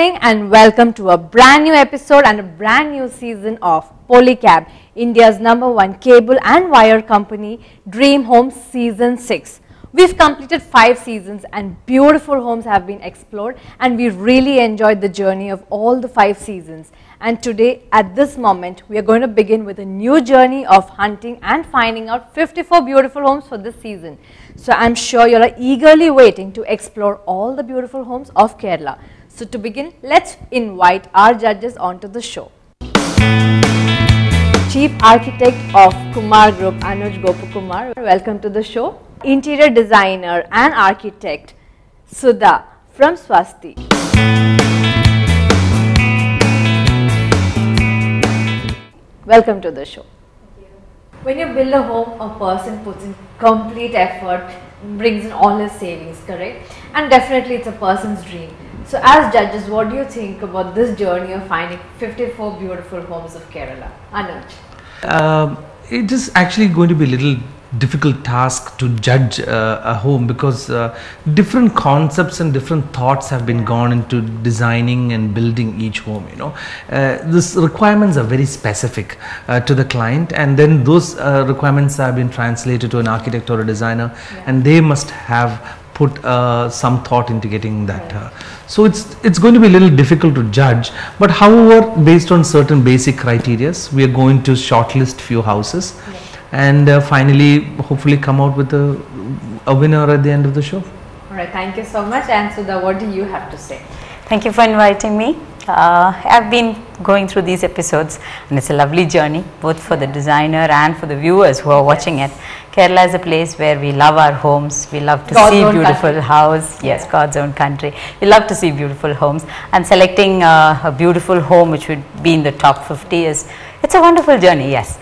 evening and welcome to a brand new episode and a brand new season of Polycab, India's #1 cable and wire company, Dream Homes Season 6. We've completed 5 seasons and beautiful homes have been explored, and we really enjoyed the journey of all the 5 seasons. And today, at this moment, we are going to begin with a new journey of hunting and finding out 54 beautiful homes for this season. So I'm sure you're eagerly waiting to explore all the beautiful homes of Kerala. So to begin, let's invite our judges onto the show. Chief Architect of Kumar Group, Anuj Gopakumar, welcome to the show. Interior Designer and Architect, Sudha from Swasti. Welcome to the show. When you build a home, a person puts in complete effort, brings in all his savings, correct? And definitely it's a person's dream. So as judges, what do you think about this journey of finding 54 beautiful homes of Kerala? Anuj. It is actually going to be a little difficult task to judge a home because different concepts and different thoughts have been gone into designing and building each home. These requirements are very specific to the client, and then those requirements have been translated to an architect or a designer, and they must have put some thought into getting that. So it's going to be a little difficult to judge, but however, based on certain basic criteria, we are going to shortlist few houses and finally hopefully come out with a winner at the end of the show. Alright, thank you so much. And Sudha, what do you have to say? Thank you for inviting me. I've been going through these episodes and it's a lovely journey both for the designer and for the viewers who are watching it. Kerala is a place where we love our homes, we love to see beautiful house, yes, God's own country. We love to see beautiful homes, and selecting a beautiful home which would be in the top 50 it's a wonderful journey, yes.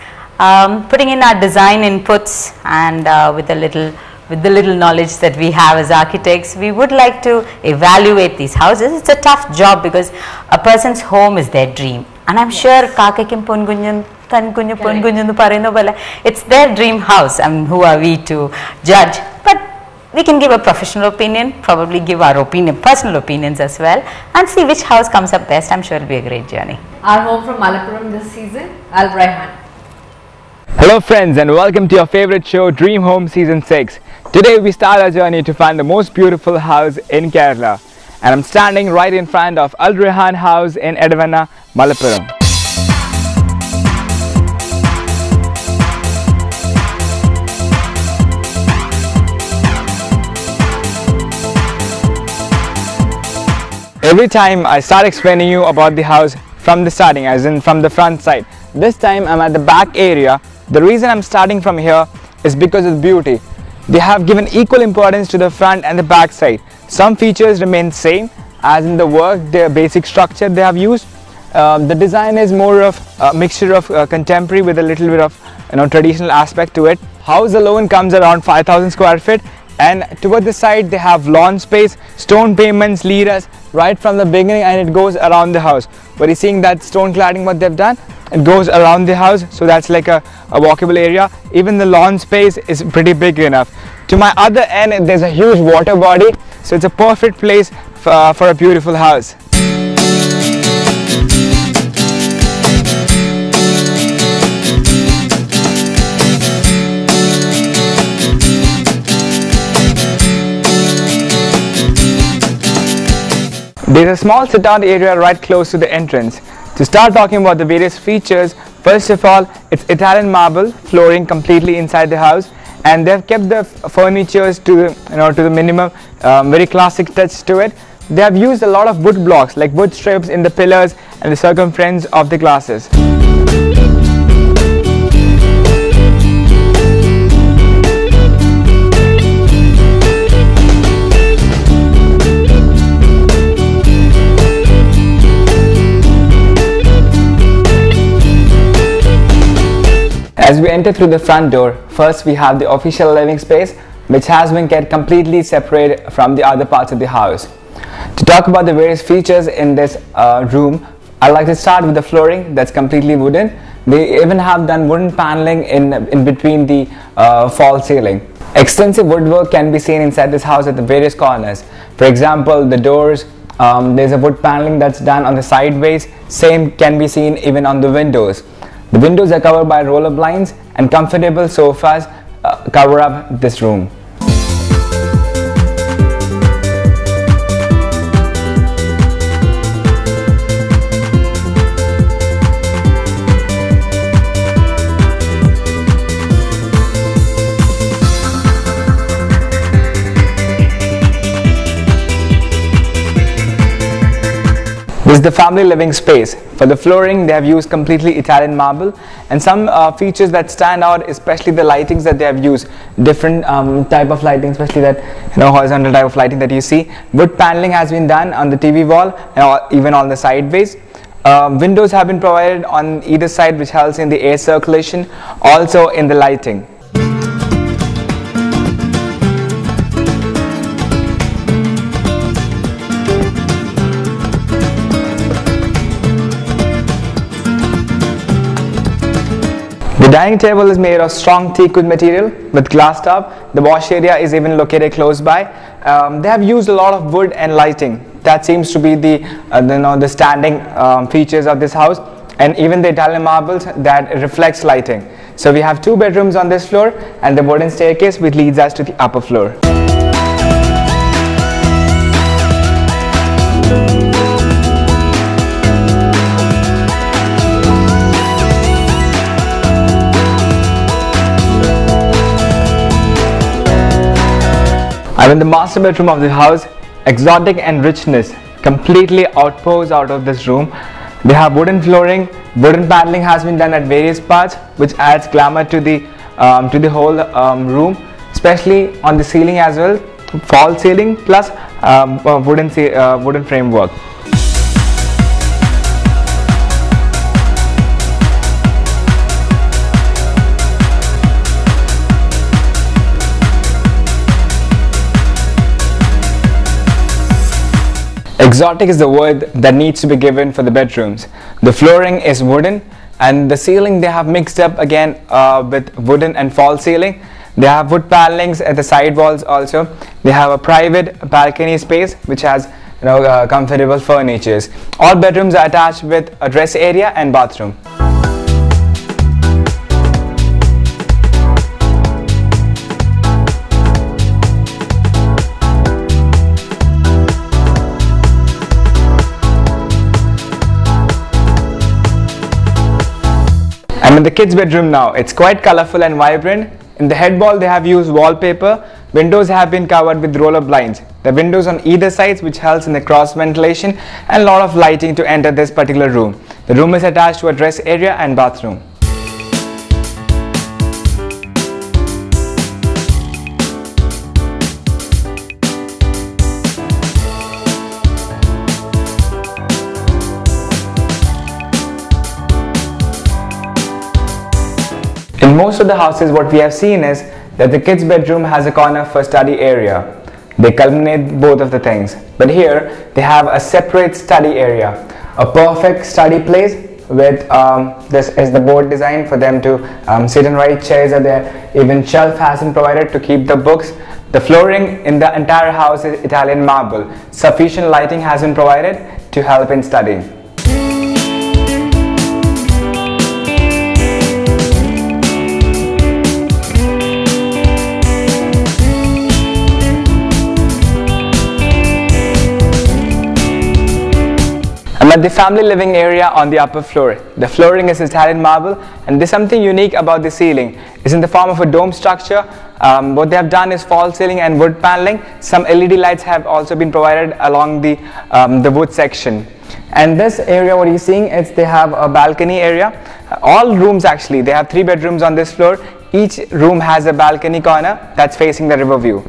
Putting in our design inputs and with the little knowledge that we have as architects, we would like to evaluate these houses. It's a tough job because a person's home is their dream, and I'm sure it's their dream house. I mean, who are we to judge? But we can give a professional opinion, probably give our personal opinions as well, and see which house comes up best. I'm sure it'll be a great journey. Our home from Malappuram this season, Raihan. Hello friends, and welcome to your favorite show, Dream Home Season 6. Today we start our journey to find the most beautiful house in Kerala, and I'm standing right in front of Raihan house in Edavanna, Malappuram. Every time I start explaining you about the house from the starting, as in from the front side. This time I'm at the back area. The reason I'm starting from here is because of the beauty. They have given equal importance to the front and the back side. Some features remain same, as in the work, their basic structure they have used. The design is more of a mixture of contemporary with a little bit of traditional aspect to it. House alone comes around 5,000 square feet, and toward the side they have lawn space, stone pavements lead us right from the beginning, and it goes around the house. Where you're seeing that stone cladding what they've done, it goes around the house, so that's like a walkable area. Even the lawn space is pretty big enough. To my other end there's a huge water body, so it's a perfect place for a beautiful house. There's a small sit-down area right close to the entrance. To start talking about the various features, first of all, it's Italian marble flooring completely inside the house, and they've kept the furnitures to the minimum, very classic touch to it. They have used a lot of wood blocks like wood strips in the pillars and the circumference of the glasses. As we enter through the front door, first we have the official living space, which has been kept completely separate from the other parts of the house. To talk about the various features in this room, I'd like to start with the flooring that's completely wooden. They even have done wooden paneling in between the false ceiling. Extensive woodwork can be seen inside this house at the various corners. For example, the doors, There's a wood paneling that's done on the sideways. Same can be seen even on the windows. The windows are covered by roller blinds, and comfortable sofas cover up this room. This is the family living space. For the flooring, they have used completely Italian marble, and some features that stand out, especially the lightings that they have used, different type of lighting, especially that horizontal type of lighting that you see. Wood paneling has been done on the TV wall and even on the sideways. Windows have been provided on either side, which helps in the air circulation, also in the lighting. The dining table is made of strong teakwood material with glass top. The wash area is even located close by. They have used a lot of wood and lighting. That seems to be the standing features of this house, and even the Italian marbles that reflects lighting. So we have 2 bedrooms on this floor and the wooden staircase which leads us to the upper floor. I'm in the master bedroom of the house. Exotic and richness completely outpours out of this room. They have wooden flooring, wooden paneling has been done at various parts, which adds glamour to the whole room, especially on the ceiling as well. False ceiling plus wooden framework. Exotic is the word that needs to be given for the bedrooms. The flooring is wooden, and the ceiling they have mixed up again with wooden and false ceiling. They have wood panelings at the side walls also. They have a private balcony space which has comfortable furnitures. All bedrooms are attached with a dress area and bathroom. I'm in the kids' bedroom now. It's quite colorful and vibrant. In the head wall they have used wallpaper. Windows have been covered with roller blinds. The windows on either sides which helps in the cross ventilation and a lot of lighting to enter this particular room. The room is attached to a dress area and bathroom. In most of the houses, what we have seen is that the kids' bedroom has a corner for study area. They culminate both of the things. But here, they have a separate study area, a perfect study place with this is the board design for them to sit and write. Chairs are there. Even shelf has been provided to keep the books. The flooring in the entire house is Italian marble. Sufficient lighting has been provided to help in studying. I'm at the family living area on the upper floor. The flooring is Italian marble, and there's something unique about the ceiling. It's in the form of a dome structure. What they have done is false ceiling and wood paneling. Some LED lights have also been provided along the wood section. And this area, what you're seeing is they have a balcony area. All rooms actually, they have 3 bedrooms on this floor. Each room has a balcony corner that's facing the river view.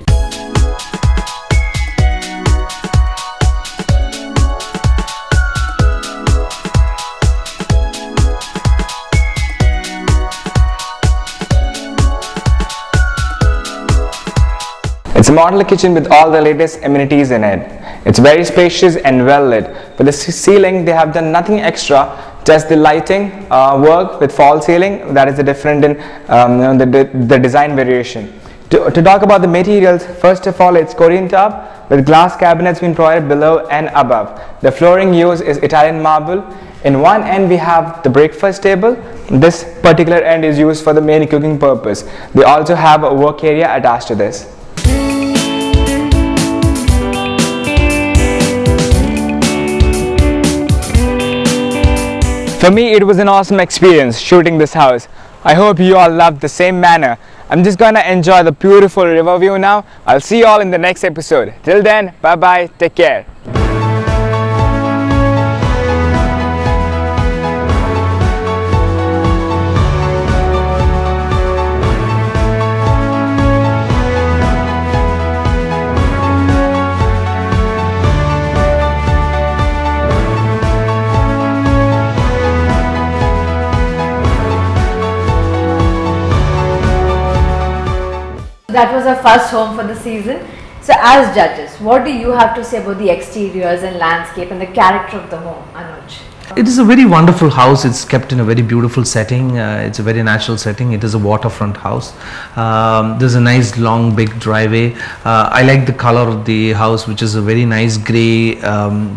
It's a modular kitchen with all the latest amenities in it. It's very spacious and well lit. For the ceiling, they have done nothing extra, just the lighting work with false ceiling. That is the different in the design variation. To talk about the materials, first of all, it's Korean top. with glass cabinets being provided below and above. The flooring used is Italian marble. In one end we have the breakfast table. This particular end is used for the main cooking purpose. They also have a work area attached to this. For me, it was an awesome experience shooting this house. I hope you all loved the same manner. I'm just gonna enjoy the beautiful river view now. I'll see you all in the next episode. Till then, bye bye, take care. That was our first home for the season. So as judges, what do you have to say about the exteriors and landscape and the character of the home, Anuj? It is a very wonderful house. It's kept in a very beautiful setting. It's a very natural setting. It is a waterfront house. There's a nice long big driveway. I like the color of the house, which is a very nice grey,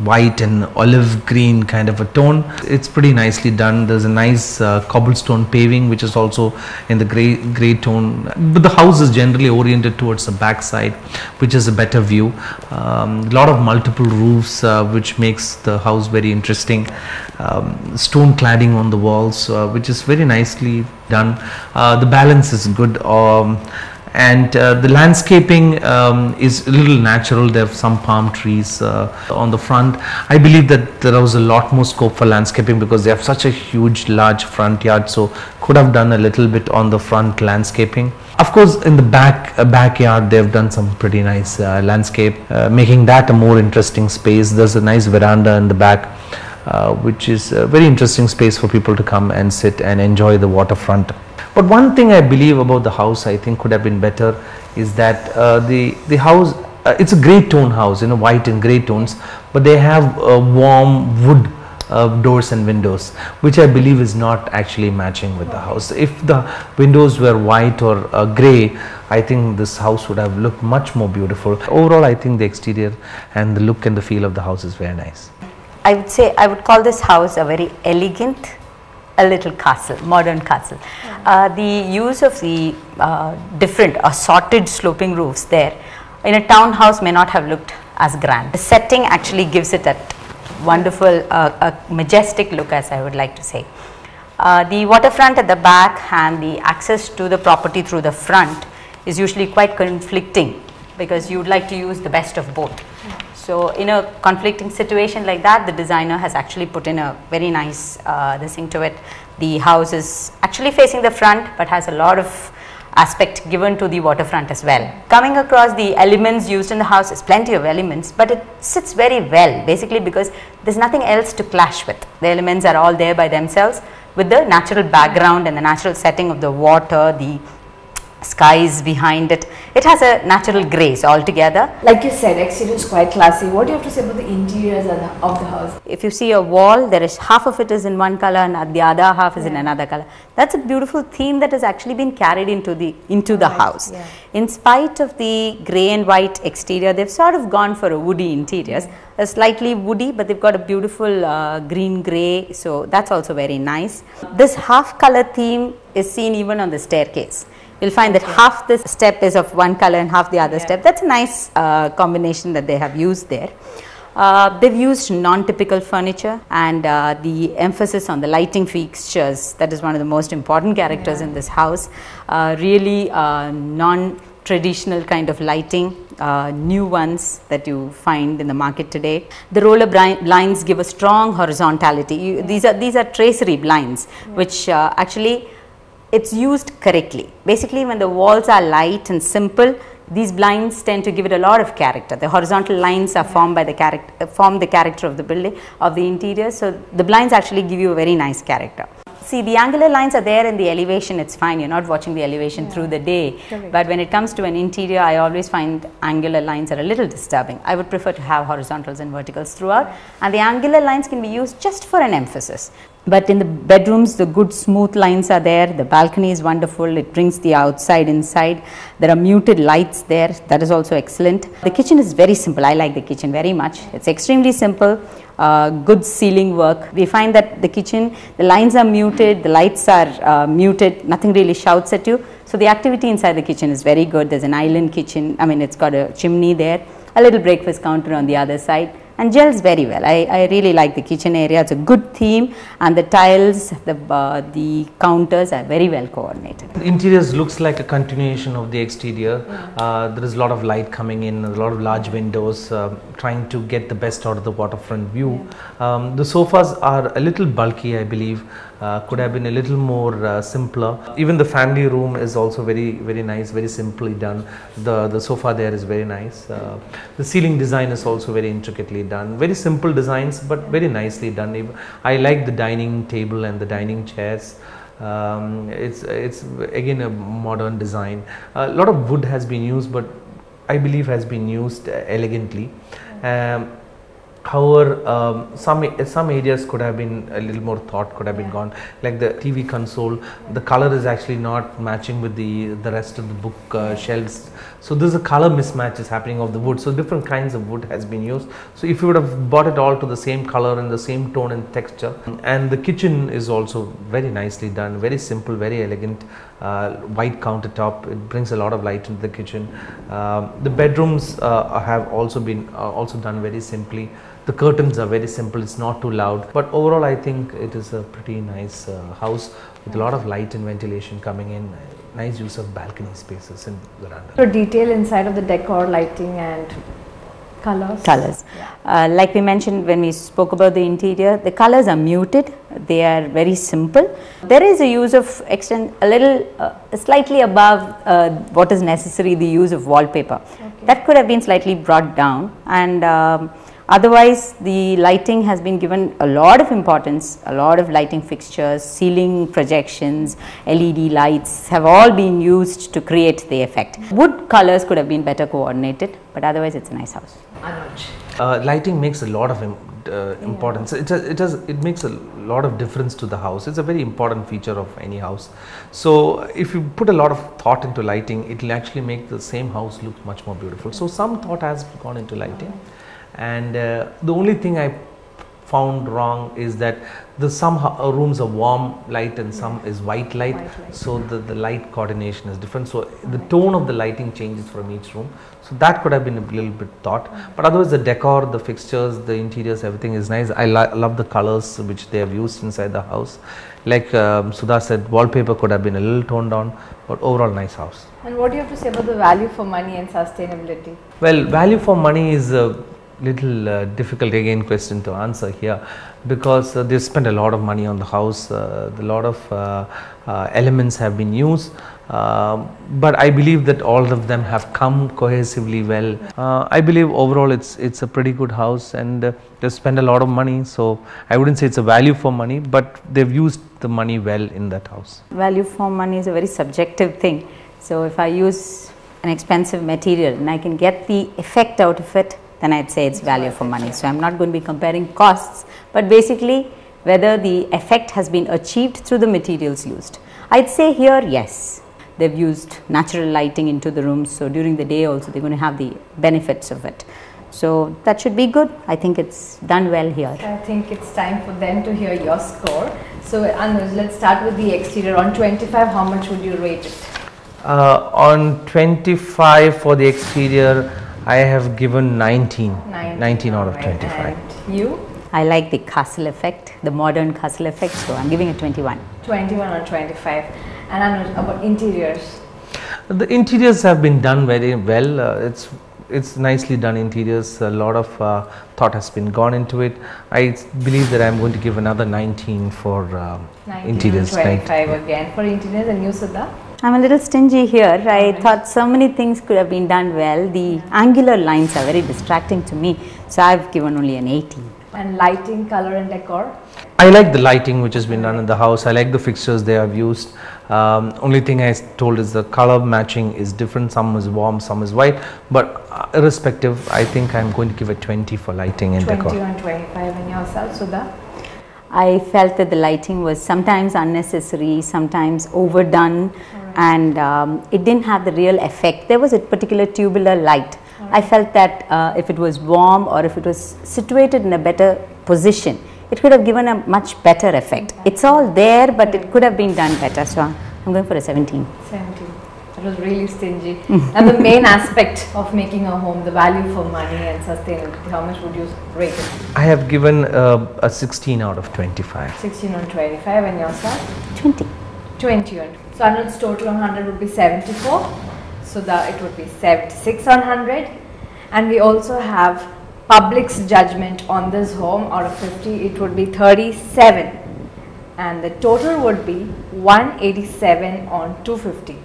white and olive green kind of a tone. It's pretty nicely done. There's a nice cobblestone paving, which is also in the grey tone. But the house is generally oriented towards the back side, which is a better view. A lot of multiple roofs, which makes the house very interesting. Stone cladding on the walls, which is very nicely done. The balance is good, and the landscaping is a little natural. There are some palm trees on the front. I believe that there was a lot more scope for landscaping because they have such a huge large front yard, so could have done a little bit on the front landscaping. Of course, in the backyard, they've done some pretty nice landscape, making that a more interesting space. There's a nice veranda in the back, which is a very interesting space for people to come and sit and enjoy the waterfront. But one thing I believe about the house, I think could have been better, is that the house, it's a grey tone house, white and grey tones, but they have warm wood doors and windows, which I believe is not actually matching with the house. If the windows were white or grey, I think this house would have looked much more beautiful. Overall, I think the exterior and the look and the feel of the house is very nice. I would say, I would call this house a very elegant, a little castle, modern castle. The use of the different assorted sloping roofs there in a townhouse may not have looked as grand. The setting actually gives it that wonderful, majestic look, as I would like to say. The waterfront at the back and the access to the property through the front is usually quite conflicting because you would like to use the best of both. So in a conflicting situation like that, the designer has actually put in a very nice this thing to it. The house is actually facing the front but has a lot of aspect given to the waterfront as well. Coming across the elements used in the house is plenty of elements, but it sits very well basically because there's nothing else to clash with. The elements are all there by themselves with the natural background and the natural setting of the water, the skies behind it. It has a natural grace altogether. Like you said, exterior is quite classy. What do you have to say about the interiors of the house? If you see a wall, there is half of it is in one color and the other half is in another color. That's a beautiful theme that has actually been carried into the house. Yeah. In spite of the grey and white exterior, they've sort of gone for a woody interiors. A slightly woody, but they've got a beautiful green grey, so that's also very nice. This half color theme is seen even on the staircase. You'll find that half this step is of one color and half the other step. That's a nice combination that they have used there. They've used non-typical furniture and the emphasis on the lighting fixtures. That is one of the most important characters in this house. Really non-traditional kind of lighting, new ones that you find in the market today. The roller blinds give a strong horizontality. These are tracery blinds, which actually it's used correctly. Basically, when the walls are light and simple, these blinds tend to give it a lot of character. The horizontal lines are formed by the character of the building, of the interior. So the blinds actually give you a very nice character. See, the angular lines are there in the elevation, it's fine, you're not watching the elevation through the day. Correct. But when it comes to an interior, I always find angular lines are a little disturbing. I would prefer to have horizontals and verticals throughout, and the angular lines can be used just for an emphasis. But in the bedrooms, the good smooth lines are there. The balcony is wonderful. It brings the outside inside. There are muted lights there. That is also excellent. The kitchen is very simple. I like the kitchen very much. It's extremely simple. Good ceiling work. We find that the kitchen, the lines are muted, the lights are muted, nothing really shouts at you. So the activity inside the kitchen is very good. There's an island kitchen. I mean, it's got a chimney there, a little breakfast counter on the other side, and gels very well. I really like the kitchen area. It's a good theme, and the tiles, the counters are very well coordinated. The interiors looks like a continuation of the exterior. There is a lot of light coming in, a lot of large windows, trying to get the best out of the waterfront view. The sofas are a little bulky, I believe. Could have been a little more simpler. Even the family room is also very nice, very simply done. The sofa there is very nice. The ceiling design is also very intricately done. Very simple designs, but very nicely done. I like the dining table and the dining chairs. It's again a modern design. A lot of wood has been used, but I believe has been used elegantly. However, some areas could have been a little more thought, could have been gone, like the TV console. The color is actually not matching with the rest of the book shelves. So there's a color mismatch is happening of the wood. So different kinds of wood has been used. So if you would have bought it all to the same color and the same tone and texture. And the kitchen is also very nicely done, very simple, very elegant. White countertop, it brings a lot of light into the kitchen. The bedrooms have also been done very simply. The curtains are very simple, it's not too loud, but overall I think it is a pretty nice house with a lot of light and ventilation coming in. Nice use of balcony spaces and veranda. So detail inside of the decor, lighting and colors. Like we mentioned when we spoke about the interior, the colors are muted. They are very simple. There is a use of slightly above what is necessary, the use of wallpaper. Okay. That could have been slightly brought down, and otherwise the lighting has been given a lot of importance. A lot of lighting fixtures, ceiling projections, LED lights have all been used to create the effect. Wood colors could have been better coordinated, but otherwise it's a nice house. Lighting makes a lot of importance. It makes a lot of difference to the house. It's a very important feature of any house. So if you put a lot of thought into lighting, it will actually make the same house look much more beautiful. So some thought has gone into lighting, and the only thing I found wrong is that some rooms are warm light and some is white light. So the light coordination is different. So the tone of the lighting changes from each room. So that could have been a little bit thought. But otherwise the decor, the fixtures, the interiors, everything is nice. I love the colors which they have used inside the house. Like Sudha said, wallpaper could have been a little toned down, but overall nice house. And what do you have to say about the value for money and sustainability? Well, value for money is little difficult again question to answer here, because they spent a lot of money on the house. A lot of elements have been used, but I believe that all of them have come cohesively well. I believe overall it's a pretty good house, and they spent a lot of money, so I wouldn't say it's a value for money, but they've used the money well in that house. Value for money is a very subjective thing. So if I use an expensive material and I can get the effect out of it, then I'd say it's value for money. So I'm not going to be comparing costs, but basically whether the effect has been achieved through the materials used. I'd say here, yes, they've used natural lighting into the rooms, so during the day also they're going to have the benefits of it. So that should be good. I think it's done well here. I think it's time for them to hear your score. So Anuj, let's start with the exterior. On 25, how much would you rate it? On 25 for the exterior, I have given 19 out of 25. And you? I like the castle effect, the modern castle effect, so I'm giving it 21. 21 or 25. And Anuj, about interiors? The interiors have been done very well. It's nicely done interiors. A lot of thought has been gone into it. I believe that I'm going to give another 19 for interiors. 25 again for interiors. And you, Sudha? I'm a little stingy here. I thought so many things could have been done well. The angular lines are very distracting to me, so I've given only an 18. And lighting, color and decor? I like the lighting which has been done in the house. I like the fixtures they have used. Only thing I told is the color matching is different. Some is warm, some is white. But irrespective, I think I'm going to give it 20 for lighting and decor. 20 and 25. And yourself, Sudha? I felt that the lighting was sometimes unnecessary, sometimes overdone, and it didn't have the real effect. There was a particular tubular light. I felt that if it was warm or if it was situated in a better position, it could have given a much better effect. It's all there, but it could have been done better. So I'm going for a 17. 17. It was really stingy. And the main aspect of making a home, the value for money and sustainability, how much would you rate it? I have given a 16 out of 25. 16 on 25, and yourself? 20. 20 on. So 100's total on 100 would be 74. So that it would be 76 on 100. And we also have public's judgment on this home. Out of 50, it would be 37. And the total would be 187 on 250.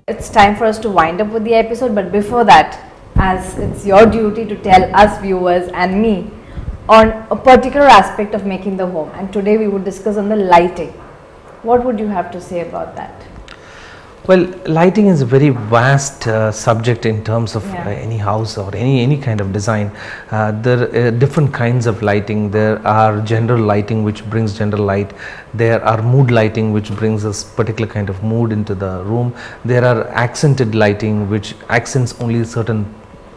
It's time for us to wind up with the episode, but before that, as it's your duty to tell us viewers and me on a particular aspect of making the home, and today we would discuss on the lighting. What would you have to say about that? Well, lighting is a very vast subject in terms of any house or any kind of design. There are different kinds of lighting. There are general lighting which brings general light. There are mood lighting which brings a particular kind of mood into the room. There are accented lighting which accents only a certain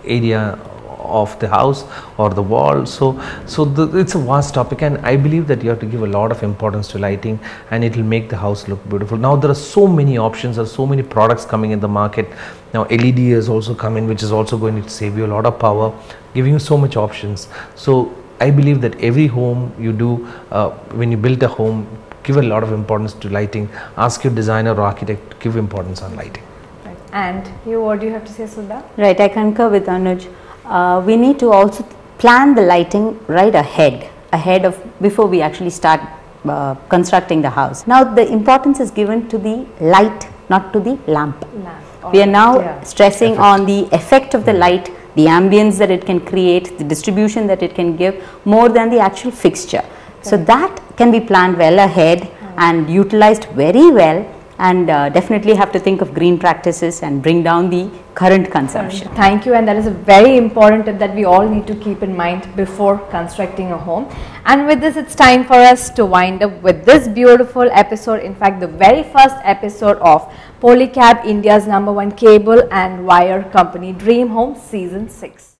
area of the house or the wall. So it's a vast topic, and I believe that you have to give a lot of importance to lighting, and it will make the house look beautiful. Now there are so many options, there are so many products coming in the market. Now LED has also come in, which is also going to save you a lot of power, giving you so much options. So I believe that every home you do, when you build a home, give a lot of importance to lighting. Ask your designer or architect to give importance on lighting. Right. And you, what do you have to say, Sudha? Right, I concur with Anuj. We need to also plan the lighting right ahead of before we actually start constructing the house. Now the importance is given to the light, not to the lamp. We are now stressing on the effect of the light, the ambience that it can create, the distribution that it can give, more than the actual fixture. So that can be planned well ahead and utilized very well, and definitely have to think of green practices and bring down the current consumption. Thank you, and that is a very important tip that we all need to keep in mind before constructing a home. And with this, it's time for us to wind up with this beautiful episode. In fact, the very first episode of Polycab, India's #1 cable and wire company, Dream Home Season 6.